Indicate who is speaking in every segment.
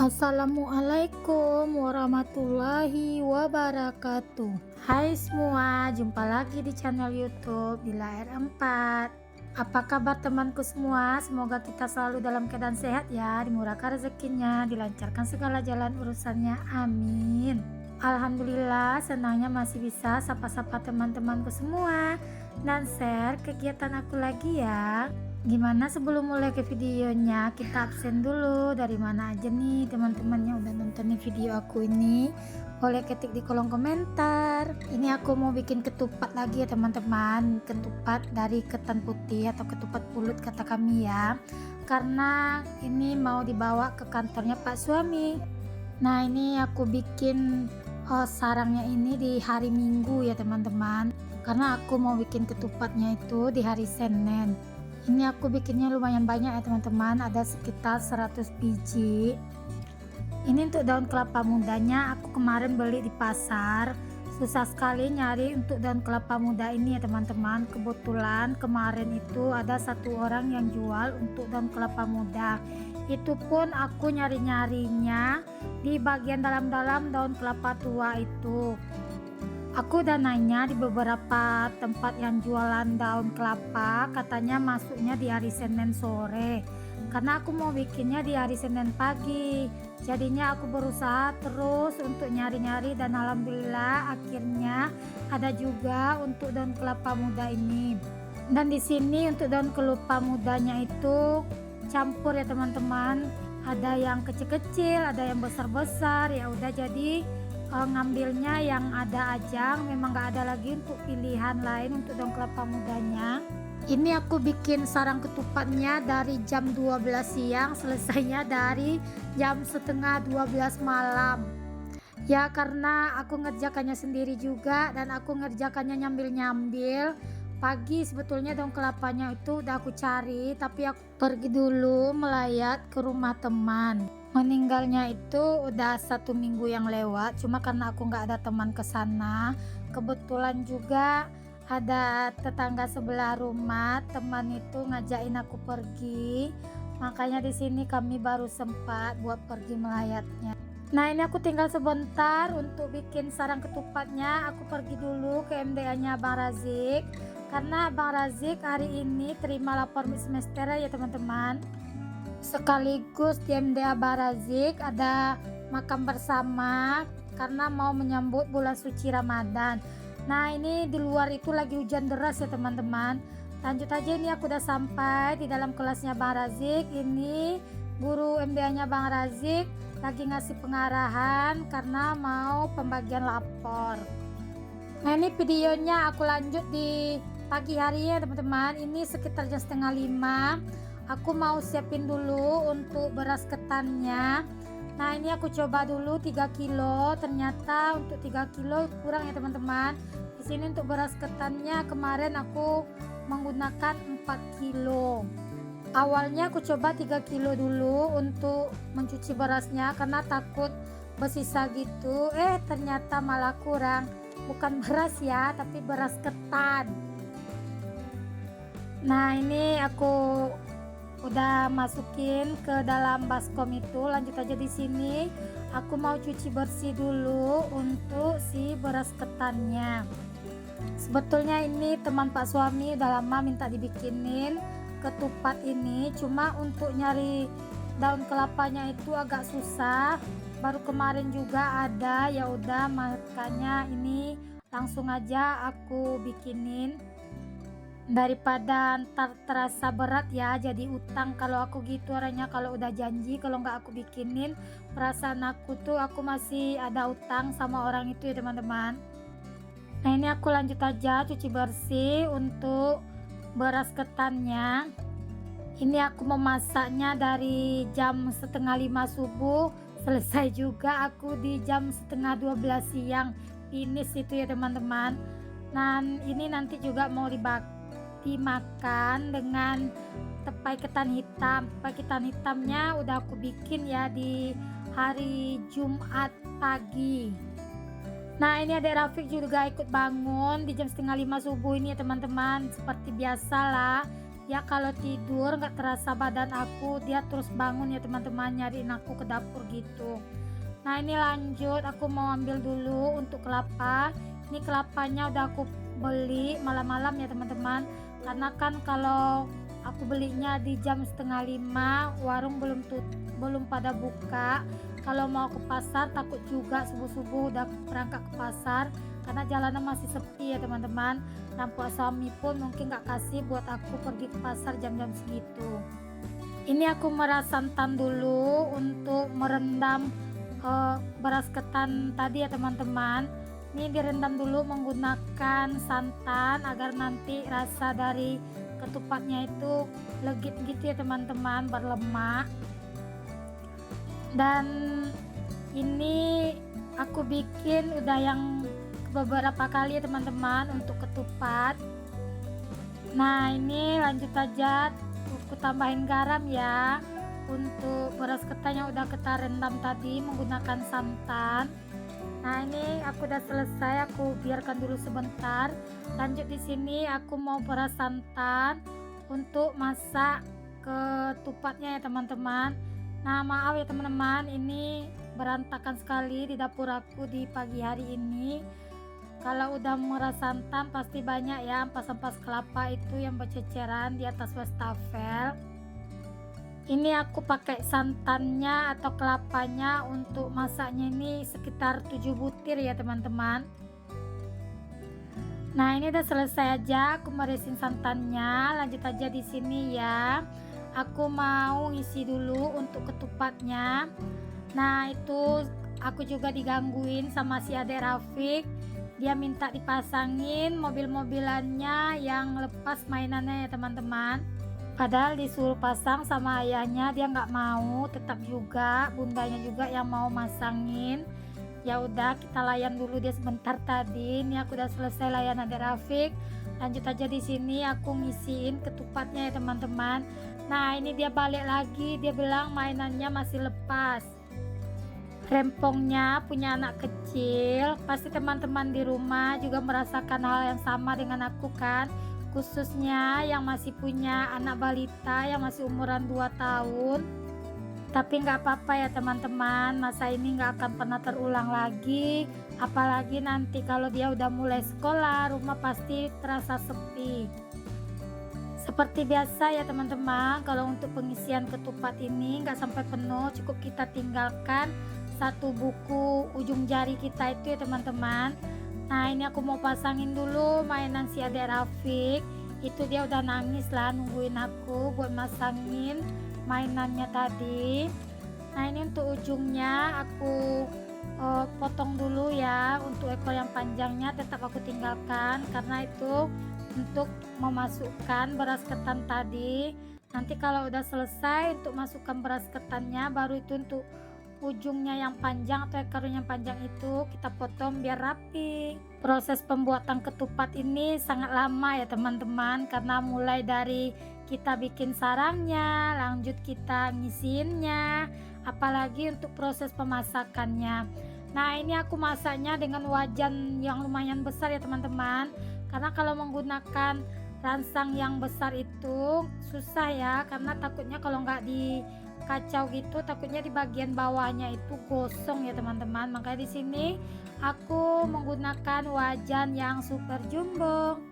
Speaker 1: Assalamualaikum warahmatullahi wabarakatuh. Hai semua, jumpa lagi di channel YouTube Bila R4. Apa kabar temanku semua? Semoga kita selalu dalam keadaan sehat ya, dimurahkan rezekinya, dilancarkan segala jalan urusannya. Amin. Alhamdulillah, senangnya masih bisa sapa-sapa teman-temanku semua dan share kegiatan aku lagi ya. Gimana sebelum mulai ke videonya, kita absen dulu dari mana aja nih teman-teman yang udah nonton video aku ini. Boleh ketik di kolom komentar. Ini aku mau bikin ketupat lagi ya teman-teman. Ketupat dari ketan putih atau ketupat pulut kata kami ya. Karena ini mau dibawa ke kantornya Pak suami. Nah, ini aku bikin sarangnya ini di hari Minggu ya teman-teman. Karena aku mau bikin ketupatnya itu di hari Senin. Ini aku bikinnya lumayan banyak ya teman-teman, ada sekitar 100 biji. Ini untuk daun kelapa mudanya aku kemarin beli di pasar. Susah sekali nyari untuk daun kelapa muda ini ya teman-teman. Kebetulan kemarin itu ada satu orang yang jual untuk daun kelapa muda. Itu pun aku nyari-nyarinya di bagian dalam-dalam daun kelapa tua itu. Aku udah nanya di beberapa tempat yang jualan daun kelapa, katanya masuknya di hari Senin sore. Karena aku mau bikinnya di hari Senin pagi. Jadinya aku berusaha terus untuk nyari-nyari dan alhamdulillah akhirnya ada juga untuk daun kelapa muda ini. Dan di sini untuk daun kelapa mudanya itu campur ya teman-teman. Ada yang kecil-kecil, ada yang besar-besar. Ya udah jadi ngambilnya yang ada aja, memang gak ada lagi untuk pilihan lain untuk daun kelapa mudanya. Ini aku bikin sarang ketupatnya dari jam 12 siang, selesainya dari jam setengah 12 malam ya, karena aku ngerjakannya sendiri juga dan aku ngerjakannya nyambil-nyambil. Pagi sebetulnya daun kelapanya itu udah aku cari, tapi aku pergi dulu melayat ke rumah teman. Meninggalnya itu udah 1 minggu yang lewat, cuma karena aku nggak ada teman ke sana. Kebetulan juga ada tetangga sebelah rumah, teman itu ngajakin aku pergi, makanya di sini kami baru sempat buat pergi melayatnya. Nah, ini aku tinggal sebentar untuk bikin sarang ketupatnya. Aku pergi dulu ke MDA-nya Bang Razik, karena Bang Razik hari ini terima lapor semester ya teman-teman. Sekaligus di MDA Barazik ada makan bersama karena mau menyambut bulan suci Ramadan. Nah, ini di luar itu lagi hujan deras ya teman-teman. Lanjut aja, ini aku udah sampai di dalam kelasnya Bang Razik. Ini guru MDA-nya Bang Razik lagi ngasih pengarahan karena mau pembagian lapor. Nah, ini videonya aku lanjut di pagi hari ya teman-teman. Ini sekitar jam setengah 5. Aku mau siapin dulu untuk beras ketannya. Nah, ini aku coba dulu 3 kilo. Ternyata untuk 3 kilo kurang ya teman-teman. Di sini untuk beras ketannya kemarin aku menggunakan 4 kilo. Awalnya aku coba 3 kilo dulu untuk mencuci berasnya karena takut bersisa gitu. Ternyata malah kurang. Bukan beras ya, tapi beras ketan. Nah, ini aku udah masukin ke dalam baskom itu. Lanjut aja di sini. Aku mau cuci bersih dulu untuk si beras ketannya. Sebetulnya ini teman Pak suami udah lama minta dibikinin ketupat ini, cuma untuk nyari daun kelapanya itu agak susah. Baru kemarin juga ada, ya udah makanya ini langsung aja aku bikinin. Daripada ntar terasa berat ya jadi utang kalau aku gitu orangnya, kalau udah janji kalau nggak aku bikinin, perasaan aku tuh aku masih ada utang sama orang itu ya teman-teman. Nah, ini aku lanjut aja cuci bersih untuk beras ketannya. Ini aku memasaknya dari jam setengah 5 subuh, selesai juga aku di jam setengah 12 siang. Finish itu ya teman-teman. Nah, ini nanti juga mau dimakan dengan tepai ketan hitam. Tepai ketan hitamnya udah aku bikin ya di hari Jumat pagi. Nah, ini adik Rafiq juga ikut bangun di jam setengah 5 subuh ini ya teman-teman. Seperti biasalah dia kalau tidur nggak terasa badan aku, dia terus bangun ya teman-teman, nyariin aku ke dapur gitu. Nah ini lanjut, aku mau ambil dulu untuk kelapa. Ini kelapanya udah aku beli malam-malam ya teman-teman, karena kan kalau aku belinya di jam 4:30, warung belum pada buka. Kalau mau ke pasar takut juga subuh-subuh udah berangkat ke pasar, karena jalanan masih sepi ya teman-teman. Dan suami pun mungkin gak kasih buat aku pergi ke pasar jam-jam segitu. Ini aku meras santan dulu untuk merendam beras ketan tadi ya teman-teman. Ini direndam dulu menggunakan santan agar nanti rasa dari ketupatnya itu legit gitu ya teman-teman, berlemak. Dan ini aku bikin udah yang beberapa kali ya teman-teman untuk ketupat. Nah ini lanjut aja, aku tambahin garam ya untuk beras ketan yang udah kita rendam tadi menggunakan santan. Nah ini aku udah selesai, aku biarkan dulu sebentar. Lanjut di sini aku mau peras santan untuk masak ketupatnya ya teman-teman. Nah maaf ya teman-teman, ini berantakan sekali di dapur aku di pagi hari ini. Kalau udah meras santan pasti banyak ya ampas-ampas kelapa itu yang berceceran di atas wastafel. Ini aku pakai santannya atau kelapanya untuk masaknya ini sekitar 7 butir ya teman-teman. Nah ini udah selesai aja, aku merisin santannya. Lanjut aja di sini ya, aku mau isi dulu untuk ketupatnya. Nah itu aku juga digangguin sama si adek Rafiq, dia minta dipasangin mobil-mobilannya yang lepas mainannya ya teman-teman. Padahal disuruh pasang sama ayahnya, dia nggak mau, tetap juga bundanya juga yang mau masangin. Ya udah kita layan dulu dia sebentar tadi. Ini aku udah selesai layan adek Rafiq. Lanjut aja di sini aku ngisiin ketupatnya ya teman-teman. Nah ini dia balik lagi, dia bilang mainannya masih lepas. Rempongnya punya anak kecil, pasti teman-teman di rumah juga merasakan hal yang sama dengan aku kan, khususnya yang masih punya anak balita yang masih umuran 2 tahun. Tapi nggak apa-apa ya teman-teman, masa ini nggak akan pernah terulang lagi. Apalagi nanti kalau dia udah mulai sekolah, rumah pasti terasa sepi. Seperti biasa ya teman-teman, kalau untuk pengisian ketupat ini nggak sampai penuh, cukup kita tinggalkan satu buku ujung jari kita itu ya teman-teman. Nah ini aku mau pasangin dulu mainan si adek Rafiq. Itu dia udah nangis lah nungguin aku buat masangin mainannya tadi. Nah ini untuk ujungnya aku potong dulu ya. Untuk ekor yang panjangnya tetap aku tinggalkan, karena itu untuk memasukkan beras ketan tadi. Nanti kalau udah selesai untuk masukkan beras ketannya, baru itu untuk ujungnya yang panjang atau ekornya yang panjang itu kita potong biar rapi. Proses pembuatan ketupat ini sangat lama ya teman-teman, karena mulai dari kita bikin sarangnya, lanjut kita ngisiinnya, apalagi untuk proses pemasakannya. Nah ini aku masaknya dengan wajan yang lumayan besar ya teman-teman, karena kalau menggunakan ransang yang besar itu susah ya, karena takutnya kalau nggak di kacau gitu, takutnya di bagian bawahnya itu gosong ya teman-teman. Makanya di sini aku menggunakan wajan yang super jumbo.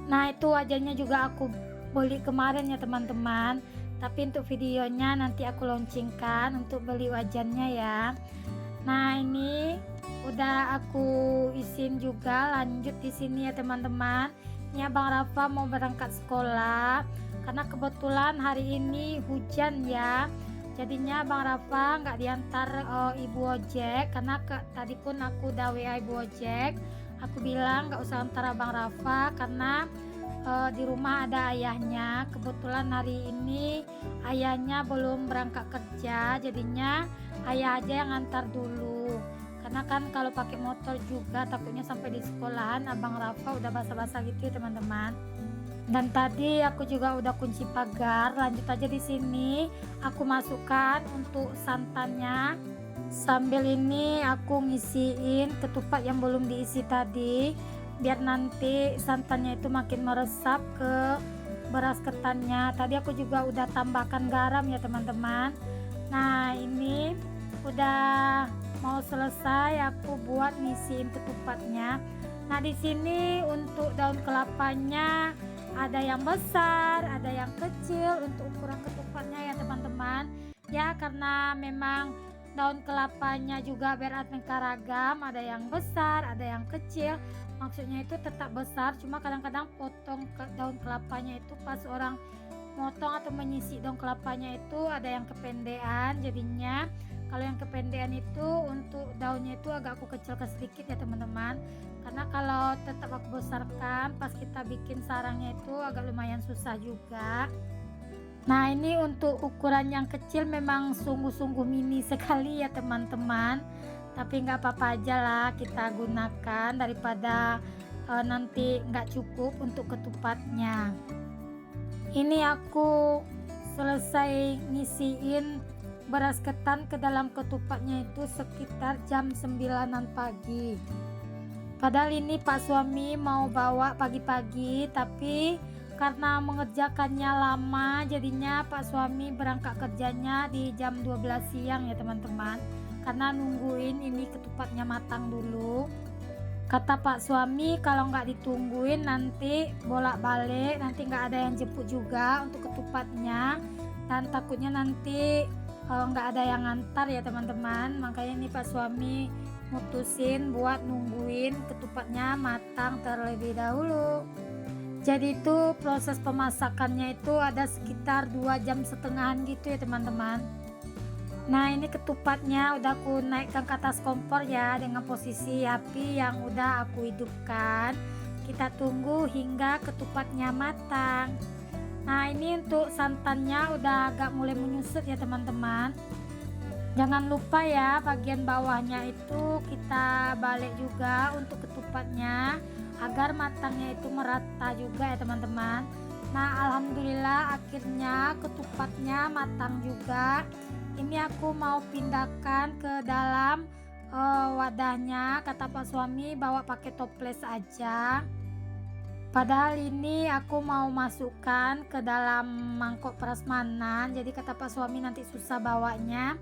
Speaker 1: Nah itu wajannya juga aku beli kemarin ya teman-teman, tapi untuk videonya nanti aku launchingkan untuk beli wajannya ya. Nah ini udah aku isin juga. Lanjut di sini ya teman-teman, ini Abang Rafa mau berangkat sekolah karena kebetulan hari ini hujan ya, jadinya Bang Rafa nggak diantar ibu ojek, karena tadi pun aku udah WA ibu ojek, aku bilang nggak usah antar Abang Rafa karena di rumah ada ayahnya. Kebetulan hari ini ayahnya belum berangkat kerja, jadinya ayah aja yang antar dulu, karena kan kalau pakai motor juga takutnya sampai di sekolahan Abang Rafa udah basa-basa gitu ya teman-teman. Dan tadi aku juga udah kunci pagar. Lanjut aja di sini aku masukkan untuk santannya. Sambil ini aku ngisiin ketupat yang belum diisi tadi, biar nanti santannya itu makin meresap ke beras ketannya. Tadi aku juga udah tambahkan garam ya teman-teman. Nah ini udah mau selesai, aku buat ngisiin ketupatnya. Nah di sini untuk daun kelapanya ada yang besar, ada yang kecil untuk ukuran ketupatnya ya teman-teman. Ya karena memang daun kelapanya juga beraneka ragam, ada yang besar, ada yang kecil. Maksudnya itu tetap besar, cuma kadang-kadang potong daun kelapanya itu pas orang motong atau menyisik daun kelapanya itu ada yang kependean. Jadinya kalau yang kependean itu untuk daunnya itu agak aku kecilkan sedikit ya teman-teman, karena kalau tetap aku besarkan pas kita bikin sarangnya itu agak lumayan susah juga. Nah ini untuk ukuran yang kecil memang sungguh-sungguh mini sekali ya teman-teman, tapi nggak apa-apa aja lah kita gunakan daripada nanti nggak cukup untuk ketupatnya. Ini aku selesai ngisiin beras ketan ke dalam ketupatnya itu sekitar jam 9-an pagi. Padahal ini Pak suami mau bawa pagi-pagi, tapi karena mengerjakannya lama jadinya Pak suami berangkat kerjanya di jam 12 siang ya teman-teman, karena nungguin ini ketupatnya matang dulu. Kata Pak suami kalau nggak ditungguin nanti bolak-balik, nanti nggak ada yang jemput juga untuk ketupatnya, dan takutnya nanti nggak ada yang ngantar ya teman-teman. Makanya ini Pak suami mutusin buat nungguin ketupatnya matang terlebih dahulu. Jadi itu proses pemasakannya itu ada sekitar 2,5 jam gitu ya teman-teman. Nah ini ketupatnya udah aku naikkan ke atas kompor ya dengan posisi api yang udah aku hidupkan. Kita tunggu hingga ketupatnya matang. Nah ini untuk santannya udah agak mulai menyusut ya teman-teman. Jangan lupa ya bagian bawahnya itu kita balik juga untuk ketupatnya agar matangnya itu merata juga ya teman-teman. Nah alhamdulillah akhirnya ketupatnya matang juga. Ini aku mau pindahkan ke dalam wadahnya. Kata Pak suami bawa pakai toples aja, padahal ini aku mau masukkan ke dalam mangkok prasmanan. Jadi kata Pak suami nanti susah bawanya,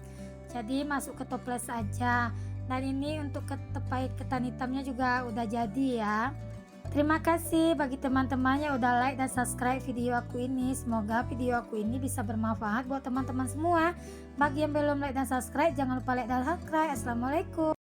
Speaker 1: jadi masuk ke toples aja. Dan ini untuk ketupat ketan hitamnya juga udah jadi ya. Terima kasih bagi teman-teman yang udah like dan subscribe video aku ini. Semoga video aku ini bisa bermanfaat buat teman-teman semua. Bagi yang belum like dan subscribe, jangan lupa like dan subscribe. Assalamualaikum.